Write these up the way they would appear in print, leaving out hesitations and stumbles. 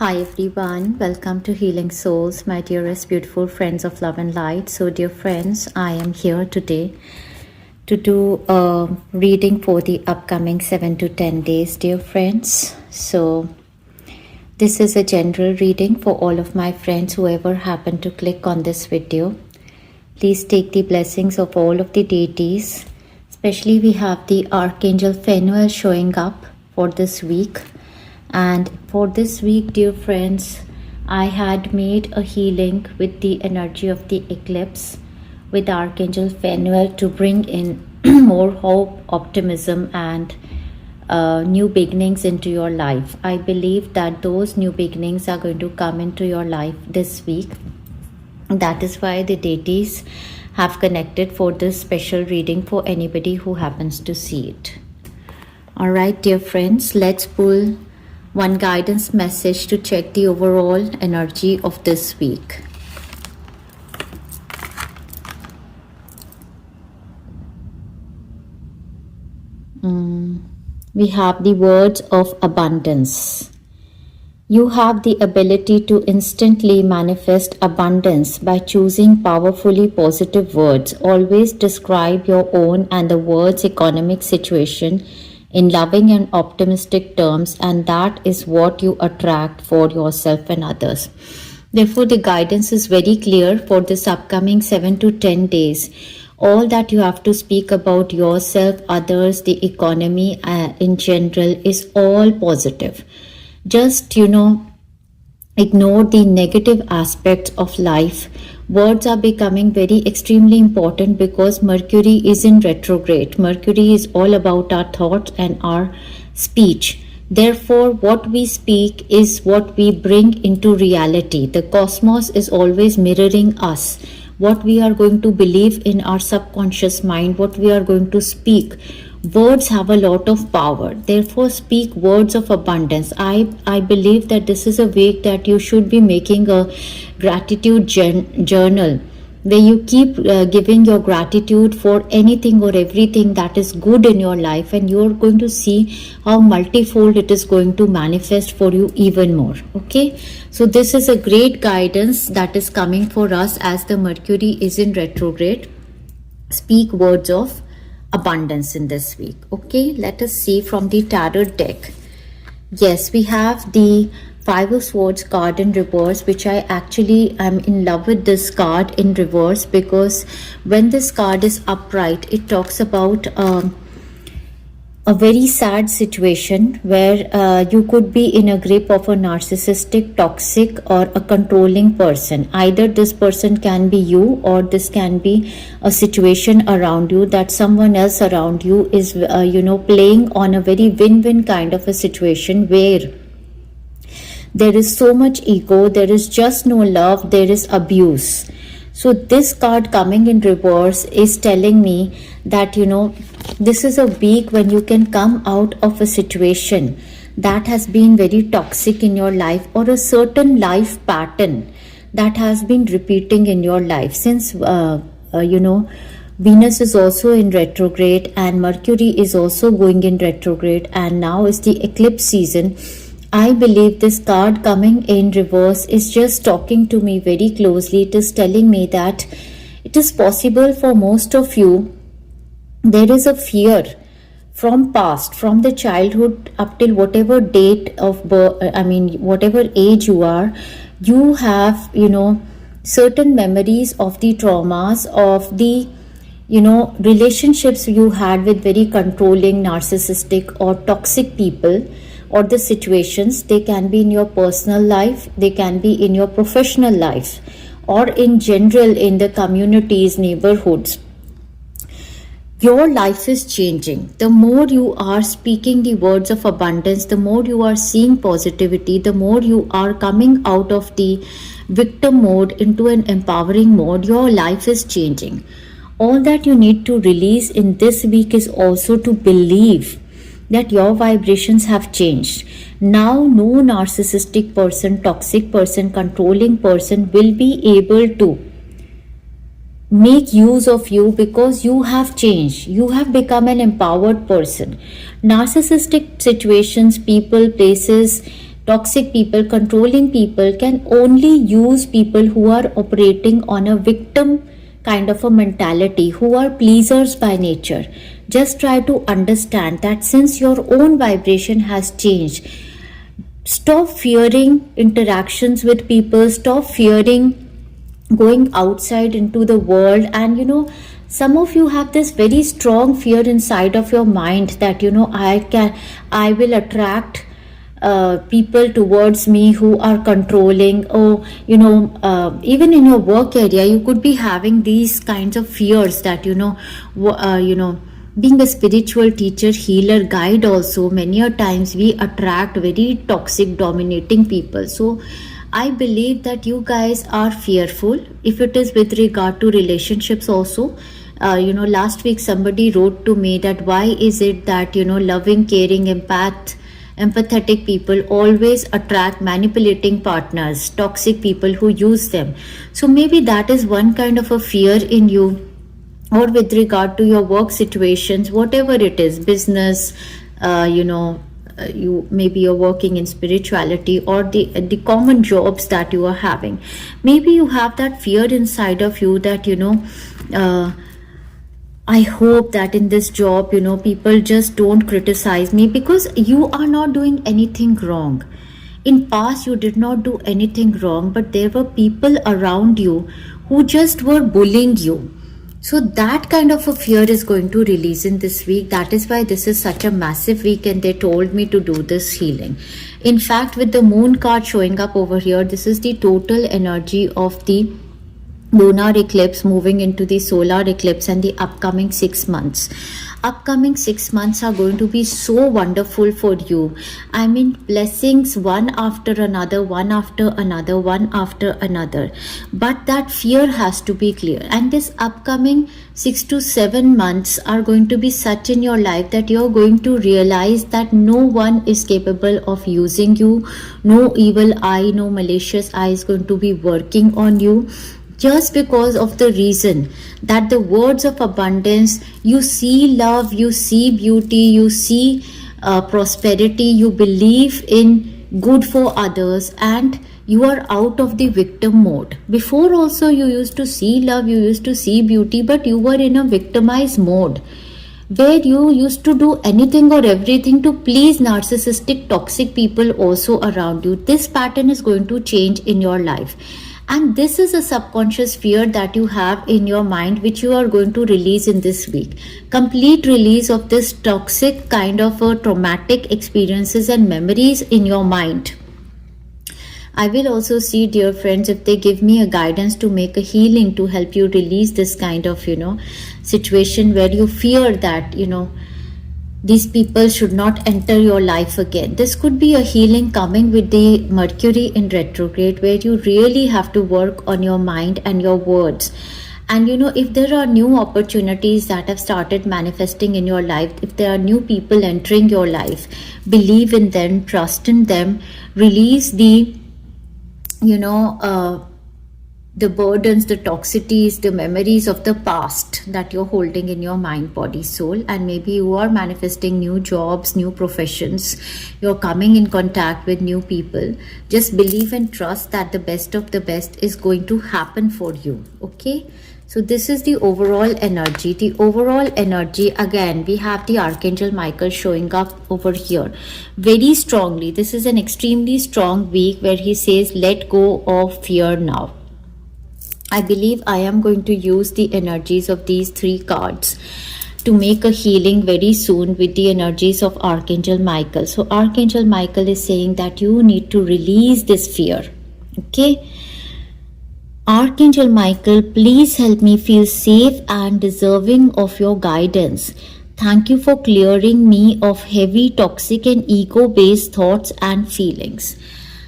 Hi everyone, welcome to Healing Souls, my dearest beautiful friends of love and light. So dear friends, I am here today to do a reading for the upcoming 7 to 10 days, dear friends. So this is a general reading for all of my friends, whoever happened to click on this video. Please take the blessings of all of the deities. Especially we have the Archangel Phanuel showing up for this week. And for this week, dear friends, I had made a healing with the energy of the eclipse with Archangel Phanuel to bring in more hope, optimism, and new beginnings into your life. I believe that those new beginnings are going to come into your life this week. That is why the deities have connected for this special reading for anybody who happens to see it. All right, dear friends, let's pull one guidance message to check the overall energy of this week. We have the words of abundance. You have the ability to instantly manifest abundance by choosing powerfully positive words. Always describe your own and the world's economic situation in loving and optimistic terms, and that is what you attract for yourself and others. Therefore, the guidance is very clear for this upcoming 7 to 10 days. All that you have to speak about yourself, others, the economy in general is all positive. Just, ignore the negative aspects of life. Words are becoming very extremely important because Mercury is in retrograde. Mercury is all about our thoughts and our speech. Therefore, what we speak is what we bring into reality. The cosmos is always mirroring us. What we are going to believe in our subconscious mind, what we are going to speak. Words have a lot of power. Therefore, speak words of abundance. I believe that this is a week that you should be making a gratitude journal where you keep giving your gratitude for anything or everything that is good in your life, and you're going to see how multifold it is going to manifest for you even more. Okay, so this is a great guidance that is coming for us as the Mercury is in retrograde. Speak words of abundance in this week. Okay, let us see from the tarot deck. Yes, we have the Five of Swords card in reverse, which I actually am in love with this card in reverse, because when this card is upright, it talks about a very sad situation where you could be in a grip of a narcissistic, toxic, or a controlling person. Either this person can be you, or this can be a situation around you that someone else around you is playing on a very win-win kind of a situation where there is so much ego, there is just no love, there is abuse. So this card coming in reverse is telling me that, this is a week when you can come out of a situation that has been very toxic in your life, or a certain life pattern that has been repeating in your life since, Venus is also in retrograde and Mercury is also going in retrograde, and now is the eclipse season. I believe this card coming in reverse is just talking to me very closely. It is telling me that it is possible for most of you, there is a fear from past, from the childhood up till whatever date of birth, whatever age you are, you have, certain memories of the traumas, of the, relationships you had with very controlling, narcissistic, or toxic people, or the situations. They can be in your personal life, they can be in your professional life, or in general in the communities, neighborhoods. Your life is changing. The more you are speaking the words of abundance, the more you are seeing positivity, the more you are coming out of the victim mode into an empowering mode, your life is changing. All that you need to release in this week is also to believe that your vibrations have changed. Now, no narcissistic person, toxic person, controlling person will be able to make use of you, because you have changed. You have become an empowered person. Narcissistic situations, people, places, Toxic people, controlling people can only use people who are operating on a victim kind of a mentality, who are pleasers by nature. Just try to understand that since your own vibration has changed, stop fearing interactions with people, stop fearing going outside into the world. And some of you have this very strong fear inside of your mind that I will attract people towards me who are controlling, or even in your work area you could be having these kinds of fears that being a spiritual teacher, healer, guide also, many a times we attract very toxic dominating people. So I believe that you guys are fearful if it is with regard to relationships also. Last week somebody wrote to me that why is it that loving, caring, empathetic people always attract manipulating partners, toxic people who use them. So maybe that is one kind of a fear in you, or with regard to your work situations, whatever it is, business, you maybe you're working in spirituality, or the common jobs that you are having. Maybe you have that fear inside of you that I hope that in this job people just don't criticize me, because you are not doing anything wrong. In past you did not do anything wrong, but there were people around you who just were bullying you. So that kind of a fear is going to release in this week. That is why this is such a massive week, and they told me to do this healing. In fact, with the moon card showing up over here, this is the total energy of the lunar eclipse moving into the solar eclipse and the upcoming 6 months. Upcoming 6 months are going to be so wonderful for you. I mean, blessings one after another, one after another, one after another. But that fear has to be clear. And this upcoming 6 to 7 months are going to be such in your life that you're going to realize that no one is capable of using you. No evil eye, no malicious eye is going to be working on you, just because of the reason that the words of abundance, you see love, you see beauty, you see prosperity, you believe in good for others, and you are out of the victim mode. Before also you used to see love, you used to see beauty, but you were in a victimized mode where you used to do anything or everything to please narcissistic, toxic people also around you. This pattern is going to change in your life. And this is a subconscious fear that you have in your mind, which you are going to release in this week. Complete release of this toxic kind of traumatic experiences and memories in your mind. I will also see, dear friends, if they give me a guidance to make a healing to help you release this kind of, situation where you fear that, these people should not enter your life again. This could be a healing coming with the Mercury in retrograde, where you really have to work on your mind and your words. And if there are new opportunities that have started manifesting in your life, if there are new people entering your life, believe in them, trust in them, release the the burdens, the toxicities, the memories of the past that you're holding in your mind, body, soul. And maybe you are manifesting new jobs, new professions, you're coming in contact with new people. Just believe and trust that the best of the best is going to happen for you. Okay, so this is the overall energy. The overall energy, again, we have the Archangel Michael showing up over here very strongly. This is an extremely strong week where he says, let go of fear now. I believe I am going to use the energies of these 3 cards to make a healing very soon with the energies of Archangel Michael. So Archangel Michael is saying that you need to release this fear. Okay. Archangel Michael, please help me feel safe and deserving of your guidance. Thank you for clearing me of heavy, toxic and ego-based thoughts and feelings.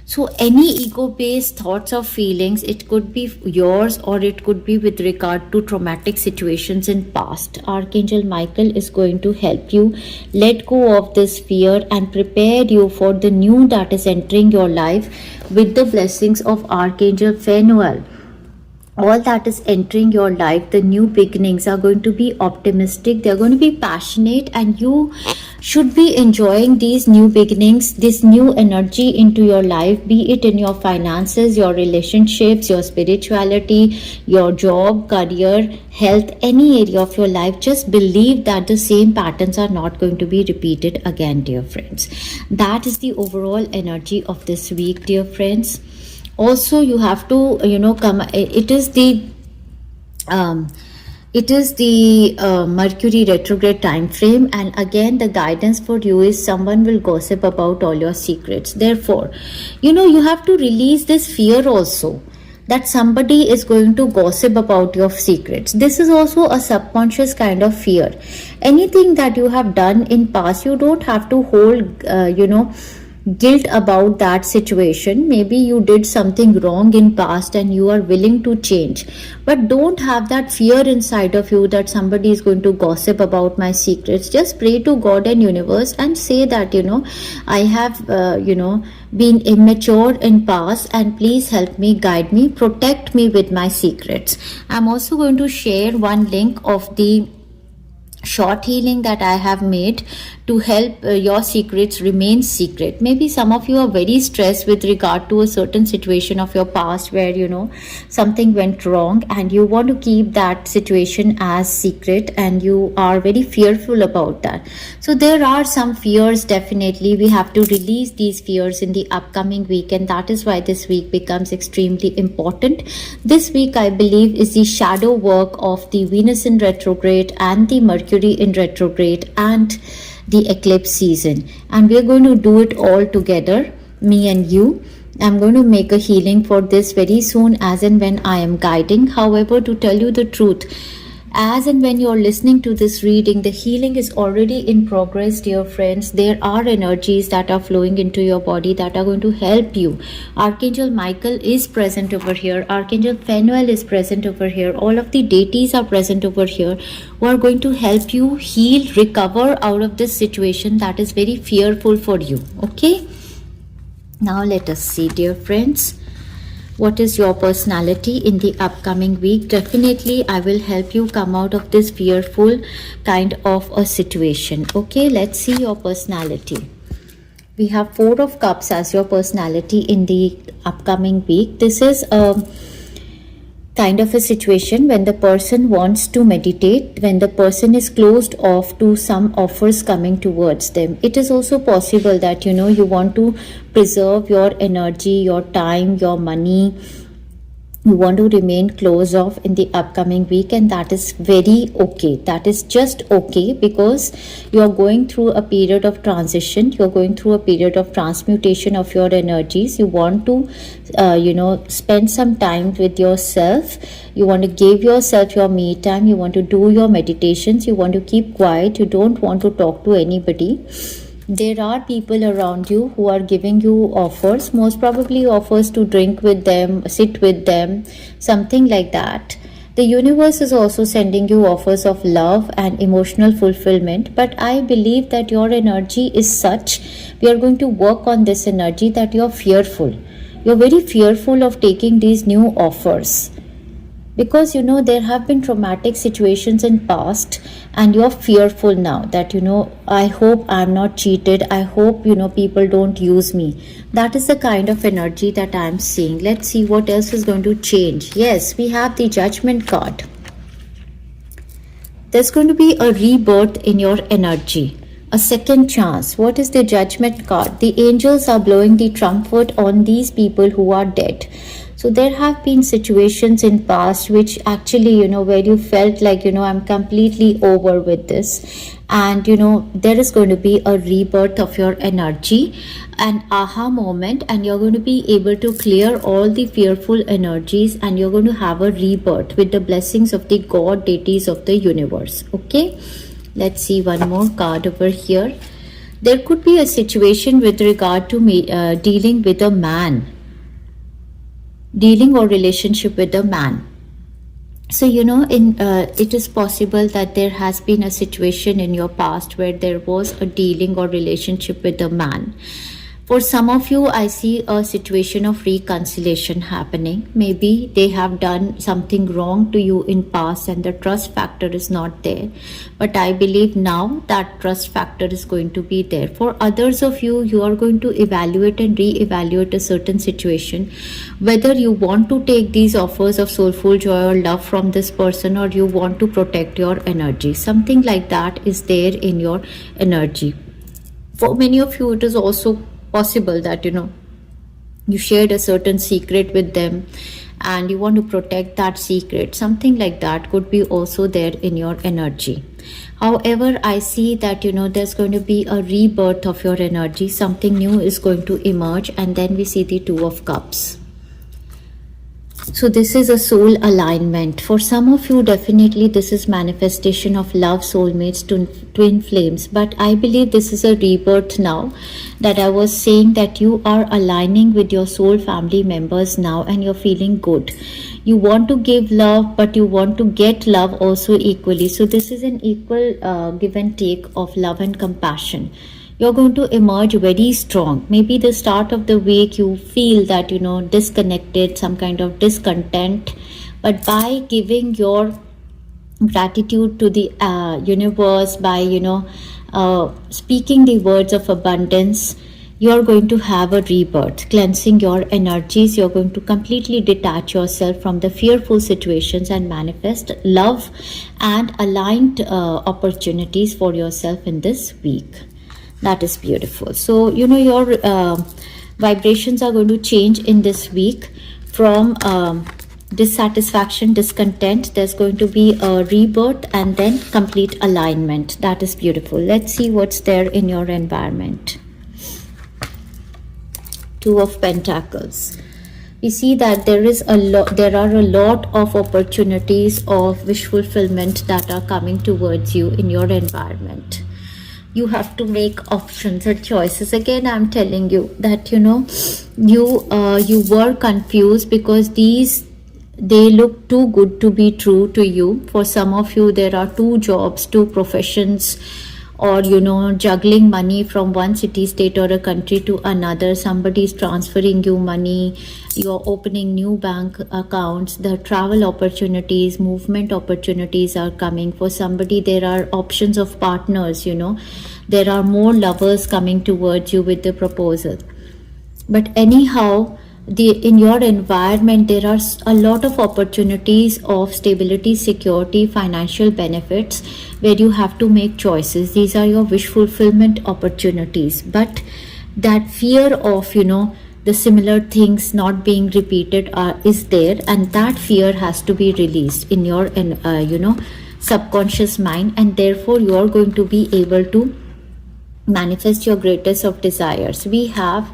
So any ego-based thoughts or feelings, it could be yours or it could be with regard to traumatic situations in past. Archangel Michael is going to help you let go of this fear and prepare you for the new that is entering your life with the blessings of Archangel Phanuel. All that is entering your life, the new beginnings are going to be optimistic, they're going to be passionate, and you should be enjoying these new beginnings, this new energy into your life, be it in your finances, your relationships, your spirituality, your job, career, health, any area of your life. Just believe that the same patterns are not going to be repeated again, dear friends. That is the overall energy of this week, dear friends. Also, you have to, come, um, it is the Mercury retrograde time frame, and again the guidance for you is someone will gossip about all your secrets. Therefore, you have to release this fear also, that somebody is going to gossip about your secrets. This is also a subconscious kind of fear. Anything that you have done in past, you don't have to hold guilt about that situation. Maybe you did something wrong in past and you are willing to change, but don't have that fear inside of you that somebody is going to gossip about my secrets. Just pray to God and universe and say that I have been immature in past, and please help me, guide me, protect me with my secrets. I'm also going to share one link of the short healing that I have made to help your secrets remain secret. Maybe some of you are very stressed with regard to a certain situation of your past where something went wrong, and you want to keep that situation as secret, and you are very fearful about that. So there are some fears. Definitely we have to release these fears in the upcoming week, and that is why this week becomes extremely important. This week, I believe, is the shadow work of the Venus in retrograde and the Mercury in retrograde and the eclipse season, and we are going to do it all together, me and you. I'm going to make a healing for this very soon, as and when I am guiding. However, to tell you the truth, as and when you're listening to this reading, the healing is already in progress, dear friends. There are energies that are flowing into your body that are going to help you. Archangel Michael is present over here. Archangel Phanuel is present over here. All of the deities are present over here, who are going to help you heal, recover out of this situation that is very fearful for you. Okay? Now let us see, dear friends, what is your personality in the upcoming week. Definitely I will help you come out of this fearful kind of a situation. Okay, let's see your personality. We have 4 of Cups as your personality in the upcoming week. This is a kind of a situation when the person wants to meditate, when the person is closed off to some offers coming towards them. It is also possible that you want to preserve your energy, your time, your money. You want to remain closed off in the upcoming week, and that is very okay. That is just okay, because you are going through a period of transition. You are going through a period of transmutation of your energies. You want to spend some time with yourself. You want to give yourself your me time. You want to do your meditations. You want to keep quiet. You don't want to talk to anybody. There are people around you who are giving you offers, most probably offers to drink with them, sit with them, something like that. The universe is also sending you offers of love and emotional fulfillment, but I believe that your energy is such, we are going to work on this energy, that you're fearful. You're very fearful of taking these new offers, because there have been traumatic situations in past, and you're fearful now that I hope I'm not cheated. I hope people don't use me. That is the kind of energy that I'm seeing. Let's see what else is going to change. Yes, we have the Judgment card. There's going to be a rebirth in your energy, a second chance. What is the Judgment card? The angels are blowing the trumpet on these people who are dead. So there have been situations in past which actually, where you felt like, I'm completely over with this. And, there is going to be a rebirth of your energy, an aha moment, and you're going to be able to clear all the fearful energies, and you're going to have a rebirth with the blessings of the God deities of the universe. Okay, let's see one more card over here. There could be a situation with regard to dealing with a man. Dealing or relationship with a man. So it is possible that there has been a situation in your past where there was a dealing or relationship with a man, For some of you, I see a situation of reconciliation happening. Maybe they have done something wrong to you in past and the trust factor is not there. But I believe now that trust factor is going to be there. For others of you, you are going to evaluate and re-evaluate a certain situation. Whether you want to take these offers of soulful joy or love from this person, or you want to protect your energy. Something like that is there in your energy. For many of you, it is also possible that you shared a certain secret with them and you want to protect that secret. Something like that could be also there in your energy. However, I see that there's going to be a rebirth of your energy. Something new is going to emerge, and then we see the Two of Cups. So this is a soul alignment. For some of you, definitely this is manifestation of love, soulmates, twin flames. But I believe this is a rebirth now, that I was saying that you are aligning with your soul family members now and you're feeling good. You want to give love, but you want to get love also equally. So this is an equal give and take of love and compassion. You're going to emerge very strong. Maybe the start of the week you feel that disconnected, some kind of discontent, but by giving your gratitude to the universe, by speaking the words of abundance, you're going to have a rebirth, cleansing your energies. You're going to completely detach yourself from the fearful situations and manifest love and aligned opportunities for yourself in this week. That is beautiful. So your vibrations are going to change in this week from dissatisfaction, discontent. There's going to be a rebirth and then complete alignment. That is beautiful. Let's see what's there in your environment. Two of Pentacles. We see that there are a lot of opportunities of wish fulfillment that are coming towards you in your environment. You have to make options and choices. Again, I'm telling you that you were confused because they look too good to be true to you. For some of you, there are two jobs, two professions, or juggling money from one city, state, or a country to another. Somebody is transferring you money, you're opening new bank accounts. The travel opportunities, movement opportunities are coming. For somebody, there are options of partners. There are more lovers coming towards you with the proposal. But anyhow, in your environment, there are a lot of opportunities of stability, security, financial benefits, where you have to make choices. These are your wish fulfillment opportunities. But that fear of the similar things not being repeated is there, and that fear has to be released in your subconscious mind, and therefore you are going to be able to manifest your greatest of desires. We have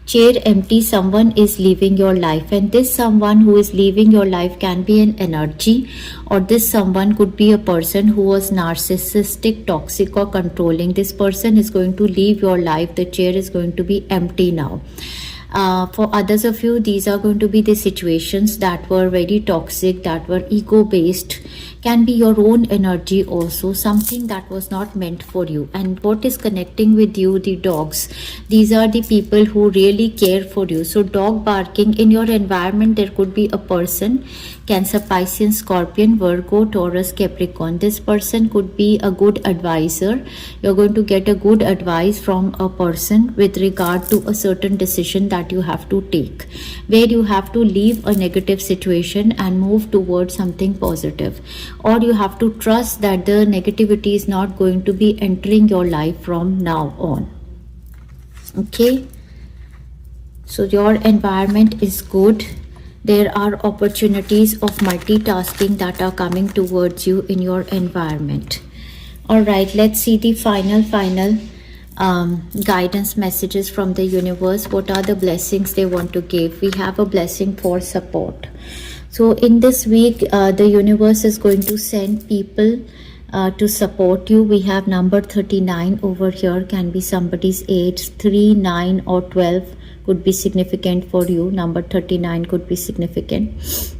chair empty. Someone is leaving your life, and this someone who is leaving your life can be an energy, or this someone could be a person who was narcissistic, toxic, or controlling. This person is going to leave your life. The chair is going to be empty now. For others of you, these are going to be the situations that were very toxic, that were ego based. Can be your own energy also, something that was not meant for you. And what is connecting with you? The dogs. These are the people who really care for you. So dog barking in your environment, there could be a person, Cancer, Pisces, Scorpion, Virgo, Taurus, Capricorn. This person could be a good advisor. You're going to get a good advice from a person with regard to a certain decision that you have to take, where you have to leave a negative situation and move towards something positive, or you have to trust that the negativity is not going to be entering your life from now on. Okay, so your environment is good. There are opportunities of multitasking that are coming towards you in your environment. All right, let's see the final guidance messages from the universe. What are the blessings they want to give? We have a blessing for support. So in this week, the universe is going to send people to support you. We have number 39 over here. Can be somebody's age. 3, 9 or 12 could be significant for you. Number 39 could be significant.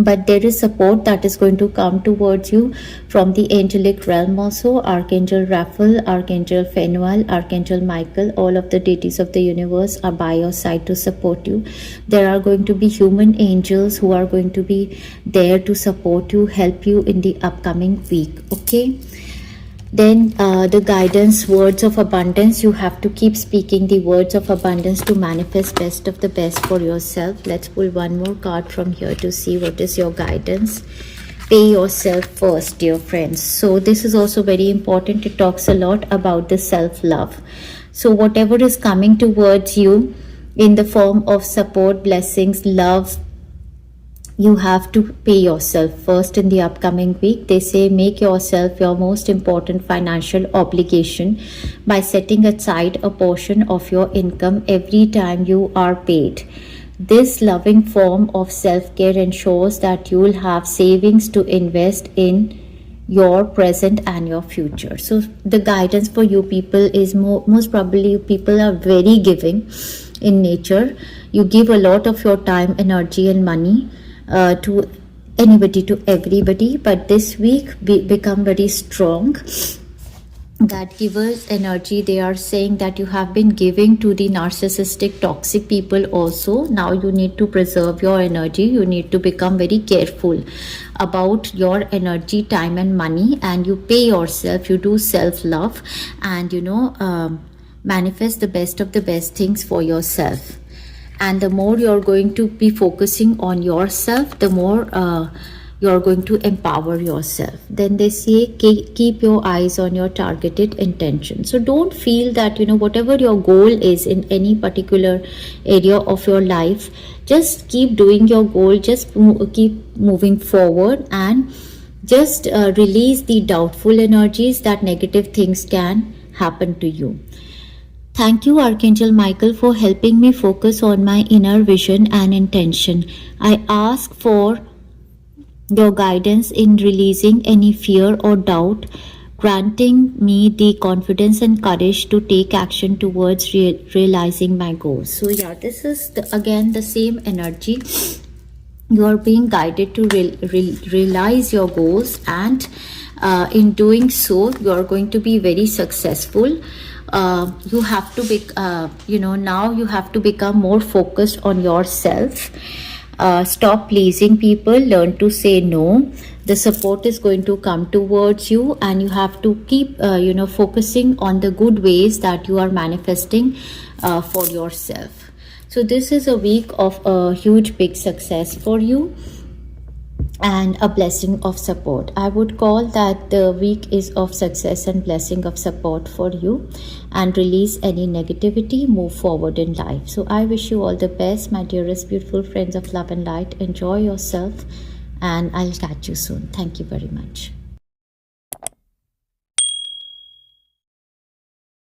but there is support that is going to come towards you from the angelic realm also. Archangel Raphael, Archangel Phanuel, Archangel Michael, all of the deities of the universe are by your side to support you. There are going to be human angels who are going to be there to support you, help you in the upcoming week. Okay, then the guidance, words of abundance. You have to keep speaking the words of abundance to manifest best of the best for yourself. Let's pull one more card from here to see what is your guidance. Pay yourself first, dear friends. So this is also very important. It talks a lot about the self-love. So whatever is coming towards you in the form of support, blessings, love, you have to pay yourself first in the upcoming week. They say make yourself your most important financial obligation by setting aside a portion of your income every time you are paid. This loving form of self-care ensures that you will have savings to invest in your present and your future. So the guidance for you people is most probably you people are very giving in nature. You give a lot of your time, energy and money to anybody, to everybody, but this week become very strong. That giver's energy, they are saying that you have been giving to the narcissistic, toxic people also. Now you need to preserve your energy. You need to become very careful about your energy, time and money, and you pay yourself. You do self-love and manifest the best of the best things for yourself. And the more you're going to be focusing on yourself, the more you're going to empower yourself. Then they say keep your eyes on your targeted intention. So don't feel that whatever your goal is in any particular area of your life, just keep doing your goal, just keep moving forward, and just release the doubtful energies that negative things can happen to you. Thank you, Archangel Michael, for helping me focus on my inner vision and intention. I ask for your guidance in releasing any fear or doubt, granting me the confidence and courage to take action towards realizing my goals. So yeah, this is again the same energy. You are being guided to realize your goals, and in doing so, you are going to be very successful. You have to be now you have to become more focused on yourself. Stop pleasing people, learn to say no. The support is going to come towards you, and you have to keep focusing on the good ways that you are manifesting for yourself. So this is a week of a huge big success for you and a blessing of support. I would call that the week is of success and blessing of support for you, and release any negativity, move forward in life. So I wish you all the best, my dearest beautiful friends of love and light. Enjoy yourself, and I'll catch you soon. Thank you very much.